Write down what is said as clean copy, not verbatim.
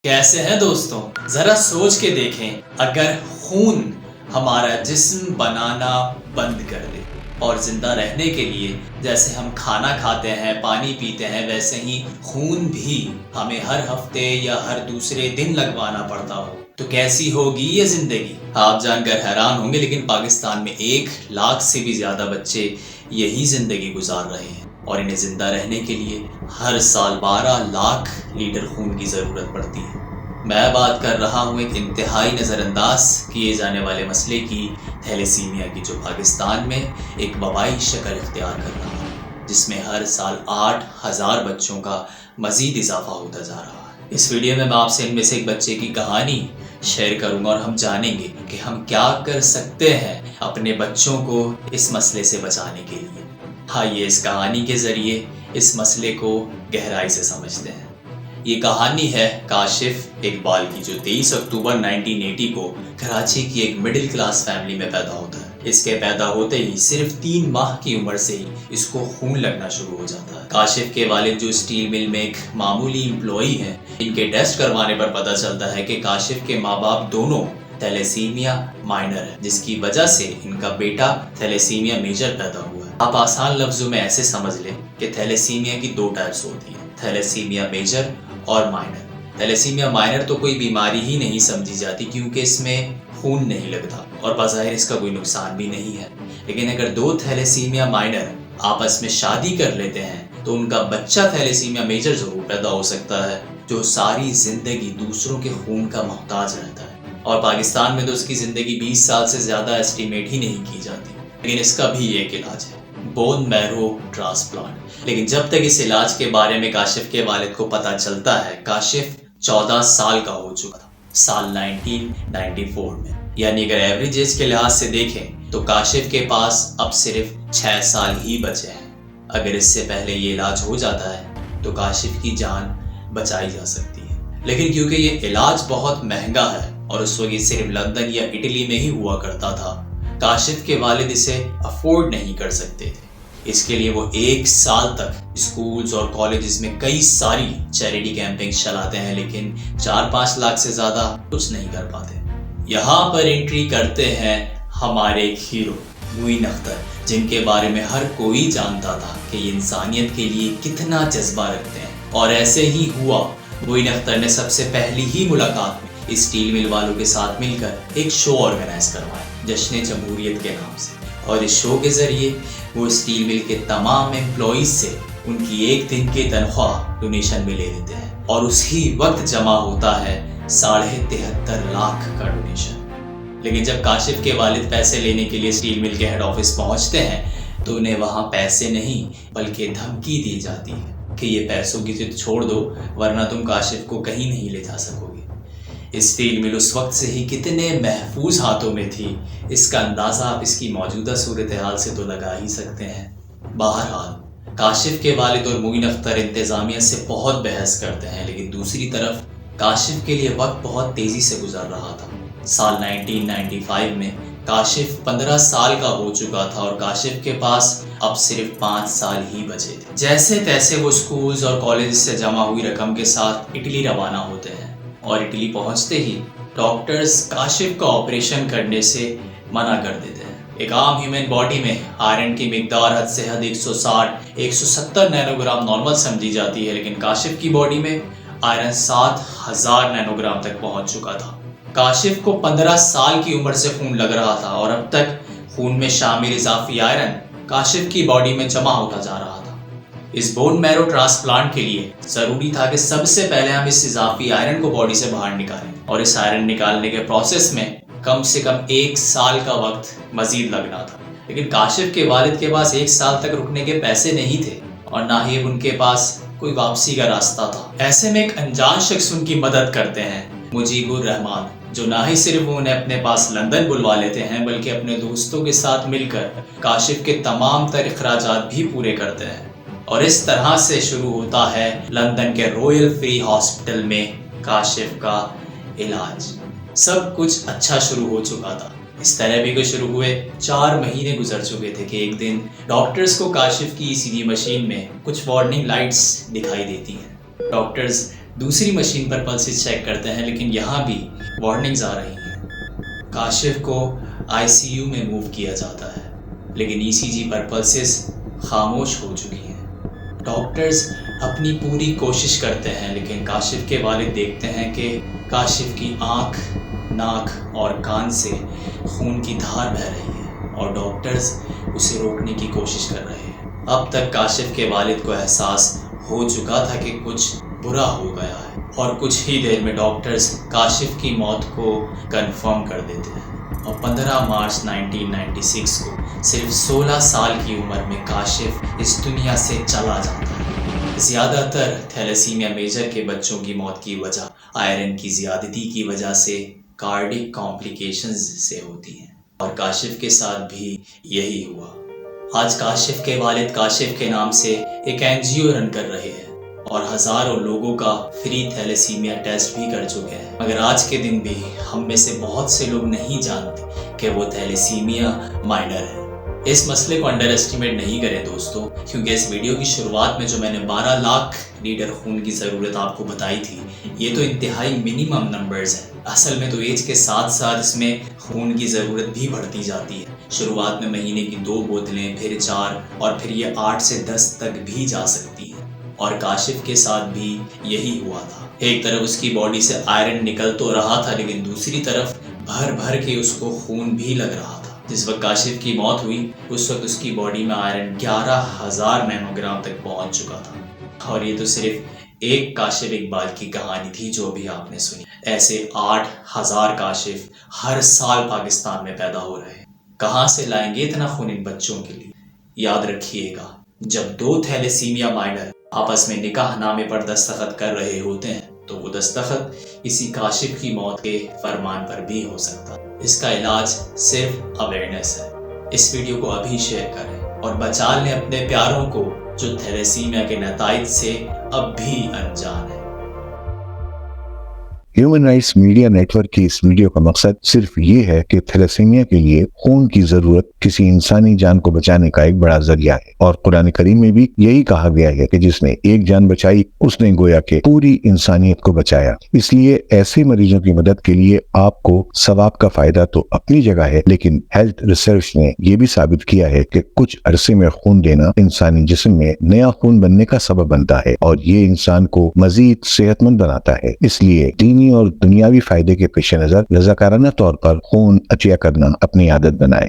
کیسے ہیں دوستوں؟ ذرا سوچ کے دیکھیں، اگر خون ہمارا جسم بنانا بند کر دے اور زندہ رہنے کے لیے جیسے ہم کھانا کھاتے ہیں، پانی پیتے ہیں، ویسے ہی خون بھی ہمیں ہر ہفتے یا ہر دوسرے دن لگوانا پڑتا ہو تو کیسی ہوگی یہ زندگی؟ آپ جان کر حیران ہوں گے، لیکن پاکستان میں 1 لاکھ سے بھی زیادہ بچے یہی زندگی گزار رہے ہیں اور انہیں زندہ رہنے کے لیے ہر سال 12 لاکھ لیٹر خون کی ضرورت پڑتی ہے۔ میں بات کر رہا ہوں ایک انتہائی نظر انداز کیے جانے والے مسئلے کی، تھیلیسیمیا کی، جو پاکستان میں ایک وبائی شکل اختیار کر رہا ہے، جس میں ہر سال 8,000 بچوں کا مزید اضافہ ہوتا جا رہا ہے۔ اس ویڈیو میں آپ سے ان میں سے ایک بچے کی کہانی شیئر کروں گا اور ہم جانیں گے کہ ہم کیا کر سکتے ہیں اپنے بچوں کو اس مسئلے سے بچانے کے لیے۔ آئیے اس کہانی کے ذریعے اس مسئلے کو گہرائی سے سمجھتے ہیں۔ یہ کہانی ہے کاشف اقبال کی، جو 23 اکتوبر 1980 کو کراچی کی ایک مڈل کلاس فیملی میں پیدا ہوتا ہے۔ اس کے پیدا ہوتے ہی صرف 3 ماہ کی عمر سے ہی اس کو خون لگنا شروع ہو جاتا ہے۔ کاشف کے والد جو اسٹیل مل میں ایک معمولی امپلائی ہیں، ان کے ٹیسٹ کروانے پر پتہ چلتا ہے کہ کاشف کے ماں باپ دونوں تھیلیسیمیا مائنر ہے، جس کی وجہ سے ان کا بیٹا تھیلیسیمیا میجر پیدا ہوا ہے۔ آپ آسان لفظوں میں ایسے سمجھ لیں کہ تھیلیسیمیا کی 2 ٹائپس ہوتی ہیں، تھیلیسیمیا میجر اور مائنر۔ تھیلیسیمیا مائنر تو کوئی بیماری ہی نہیں سمجھی جاتی کیونکہ اس میں خون نہیں لگتا اور بظاہر اس کا کوئی نقصان بھی نہیں ہے، لیکن اگر 2 تھیلیسیمیا مائنر آپس میں شادی کر لیتے ہیں تو ان کا بچہ تھیلیسیمیا میجر ضرور پیدا ہو سکتا ہے، جو ساری زندگی دوسروں کے خون کا محتاج رہتا ہے، اور پاکستان میں تو اس کی زندگی 20 سال سے زیادہ ایسٹیمیٹ ہی نہیں کی جاتی، لیکن اس کا بھی ایک علاج ہے، بون میرو ٹرانسپلانٹ۔ لیکن جب تک اس علاج کے بارے میں کاشف کے والد کو پتہ چلتا ہے، کاشف 14 سال کا ہو چکا تھا، سال 1994 میں، یعنی اگر ایوریج ایج کے لحاظ سے دیکھیں تو کاشف کے پاس اب صرف 6 سال ہی بچے ہیں۔ اگر اس سے پہلے یہ علاج ہو جاتا ہے تو کاشف کی جان بچائی جا سکتی ہے، لیکن کیونکہ یہ علاج بہت مہنگا ہے اور اس وقت صرف لندن یا اٹلی میں ہی ہوا کرتا تھا، کاشف کے والد اسے افورڈ نہیں کر سکتے تھے۔ اس کے لیے وہ 1 سال تک اسکولز اور کالجز میں کئی ساری چیریٹی کیمپنگ چلاتے ہیں، لیکن 4-5 لاکھ سے زیادہ کچھ نہیں کر پاتے۔ یہاں پر انٹری کرتے ہیں ہمارے ایک ہیرو معین اختر، جن کے بارے میں ہر کوئی جانتا تھا کہ یہ انسانیت کے لیے کتنا جذبہ رکھتے ہیں، اور ایسے ہی ہوا۔ معین اختر نے سب سے پہلی ہی ملاقات میں اسٹیل مل والوں کے ساتھ مل کر ایک شو آرگنائز کروایا، جشن جمہوریت کے نام سے، اور اس شو کے ذریعے وہ اسٹیل مل کے تمام امپلائیز سے ان کی 1 دن کی تنخواہ ڈونیشن میں لے لیتے ہیں، اور اسی وقت جمع ہوتا ہے 73.5 لاکھ کا ڈونیشن۔ لیکن جب کاشف کے والد پیسے لینے کے لیے اسٹیل مل کے ہیڈ آفس پہنچتے ہیں تو انہیں وہاں پیسے نہیں بلکہ دھمکی دی جاتی ہے کہ یہ پیسوں کی ضد چھوڑ دو ورنہ تم کاشف کو کہیں نہیں لے جا سکو گے۔ اسٹیل مل اس وقت سے ہی کتنے محفوظ ہاتھوں میں تھی، اس کا اندازہ آپ اس کی موجودہ صورتحال سے تو لگا ہی سکتے ہیں۔ بہرحال کاشف کے والد اور معین اختر انتظامیہ سے بہت بحث کرتے ہیں، لیکن دوسری طرف کاشف کے لیے وقت بہت تیزی سے گزر رہا تھا۔ سال 1995 میں کاشف 15 سال کا ہو چکا تھا اور کاشف کے پاس اب صرف 5 سال ہی بچے تھے۔ جیسے تیسے وہ اسکولز اور کالج سے جمع ہوئی رقم کے ساتھ اٹلی روانہ ہوتے ہیں، اور اٹلی پہنچتے ہی ڈاکٹرز کاشف کا آپریشن کرنے سے منع کر دیتے ہیں۔ ایک عام ہیومن باڈی میں آئرن کی مقدار حد سے حد 160-170 نینو گرام نارمل سمجھی جاتی ہے، لیکن کاشف کی باڈی میں آئرن 7,000 نینو گرام تک پہنچ چکا تھا۔ کاشف کو 15 سال کی عمر سے خون لگ رہا تھا اور اب تک خون میں شامل اضافی آئرن کاشف کی باڈی میں جمع ہوتا جا رہا تھا۔ اس بون میرو ٹرانسپلانٹ کے لیے ضروری تھا کہ سب سے پہلے ہم اس اضافی آئرن کو باڈی سے باہر نکالیں، اور اس آئرن نکالنے کے پروسیس میں کم سے کم 1 سال کا وقت مزید لگنا تھا، لیکن کاشف کے والد کے پاس 1 سال تک رکنے کے پیسے نہیں تھے اور نہ ہی ان کے پاس کوئی واپسی کا راستہ تھا۔ ایسے میں ایک انجان شخص ان کی مدد کرتے ہیں، مجیب الرحمان، جو نہ ہی صرف انہیں اپنے پاس لندن بلوا لیتے ہیں بلکہ اپنے دوستوں کے ساتھ مل کر کاشف کے تمام تر اخراجات بھی پورے کرتے ہیں، اور اس طرح سے شروع ہوتا ہے لندن کے رویل فری ہاسپٹل میں کاشف کا علاج۔ سب کچھ اچھا شروع ہو چکا تھا، اس طرح بھی شروع ہوئے 4 مہینے گزر چکے تھے کہ ایک دن ڈاکٹرز کو کاشف کی ECG مشین میں کچھ وارننگ لائٹس دکھائی دیتی ہیں۔ ڈاکٹرز دوسری مشین پر پلسز چیک کرتے ہیں، لیکن یہاں بھی وارننگز آ رہی ہیں۔ کاشف کو ICU میں موو کیا جاتا ہے، لیکن ECG پر پلسز خاموش ہو چکی ہیں۔ ڈاکٹرز اپنی پوری کوشش کرتے ہیں، لیکن کاشف کے والد دیکھتے ہیں کہ کاشف کی آنکھ، ناک اور کان سے خون کی دھار بہہ رہی ہے، اور ڈاکٹرز اسے روکنے کی کوشش کر رہے ہیں۔ اب تک کاشف کے والد کو احساس ہو چکا تھا کہ کچھ برا ہو گیا ہے، اور کچھ ہی دیر میں ڈاکٹرز کاشف کی موت کو کنفرم کر دیتے ہیں، اور 15 مارچ 1996 کو صرف 16 سال کی عمر میں کاشف اس دنیا سے چلا جاتا ہے۔ زیادہ تر تھیلیسیمیا میجر کے بچوں کی موت کی وجہ آئرن کی زیادتی کی وجہ سے کارڈک کمپلیکیشنز سے ہوتی ہیں، اور کاشف کے ساتھ بھی یہی ہوا۔ آج کاشف کے والد کاشف کے نام سے ایک NGO رن کر رہے ہیں، اور ہزاروں لوگوں کا فری تھیلیسیمیا ٹیسٹ بھی کر چکے ہیں، مگر آج کے دن بھی ہم میں سے بہت سے لوگ نہیں جانتے کہ وہ تھیلیسیمیا مائنر ہے۔ اس مسئلے کو انڈر ایسٹیمیٹ نہیں کریں دوستو، کیونکہ اس ویڈیو کی شروعات میں جو میں نے 12 لاکھ لیٹر خون کی ضرورت آپ کو بتائی تھی، یہ تو انتہائی منیمم نمبرز ہیں۔ اصل میں تو ایج کے ساتھ ساتھ اس میں خون کی ضرورت بھی بڑھتی جاتی ہے۔ شروعات میں مہینے کی 2 بوتلیں، پھر 4، اور پھر یہ 8 سے 10 تک بھی جا سکتی ہیں، اور کاشف کے ساتھ بھی یہی ہوا تھا۔ ایک طرف اس کی باڈی سے آئرن نکل تو رہا تھا، لیکن دوسری طرف بھر بھر کے اس کو خون بھی لگ رہا تھا۔ جس وقت کاشف کی موت ہوئی، اس وقت اس کی باڈی میں آئرن 11,000 نینو گرام تک پہنچ چکا تھا، اور یہ تو صرف ایک کاشف اقبال کی کہانی تھی جو بھی آپ نے سنی۔ ایسے 8,000 کاشف ہر سال پاکستان میں پیدا ہو رہے ہیں۔ کہاں سے لائیں گے اتنا خون ان بچوں کے لیے؟ یاد رکھیے گا، جب 2 تھیلیسیمیا مائنر آپس میں نکاح نامے پر دستخط کر رہے ہوتے ہیں تو وہ دستخط کسی کاشف کی موت کے فرمان پر بھی ہو سکتا ہے۔ اس کا علاج صرف اویئرنیس ہے۔ اس ویڈیو کو ابھی شیئر کریں اور بچا لیں اپنے پیاروں کو جو تھیلیسیمیا کے نتائج سے اب بھی انجان ہے۔ Human rights media network کی اس ویڈیو کا مقصد صرف یہ ہے کہ تھیلیسیمیا کے لیے خون کی ضرورت کسی انسانی جان کو بچانے کا ایک بڑا ذریعہ ہے، اور قرآن کریم میں بھی یہی کہا گیا ہے کہ جس نے ایک جان بچائی اس نے گویا کہ پوری انسانیت کو بچایا۔ اس لیے ایسے مریضوں کی مدد کے لیے آپ کو ثواب کا فائدہ تو اپنی جگہ ہے، لیکن ہیلتھ ریسرچ نے یہ بھی ثابت کیا ہے کہ کچھ عرصے میں خون دینا انسانی جسم میں نیا خون بننے کا سبب بنتا ہے، اور یہ انسان کو مزید صحت مند بناتا ہے۔ اس لیے دینی اور دنیاوی فائدے کے پیش نظر رضاکارانہ طور پر خون عطیہ کرنا اپنی عادت بنائیں۔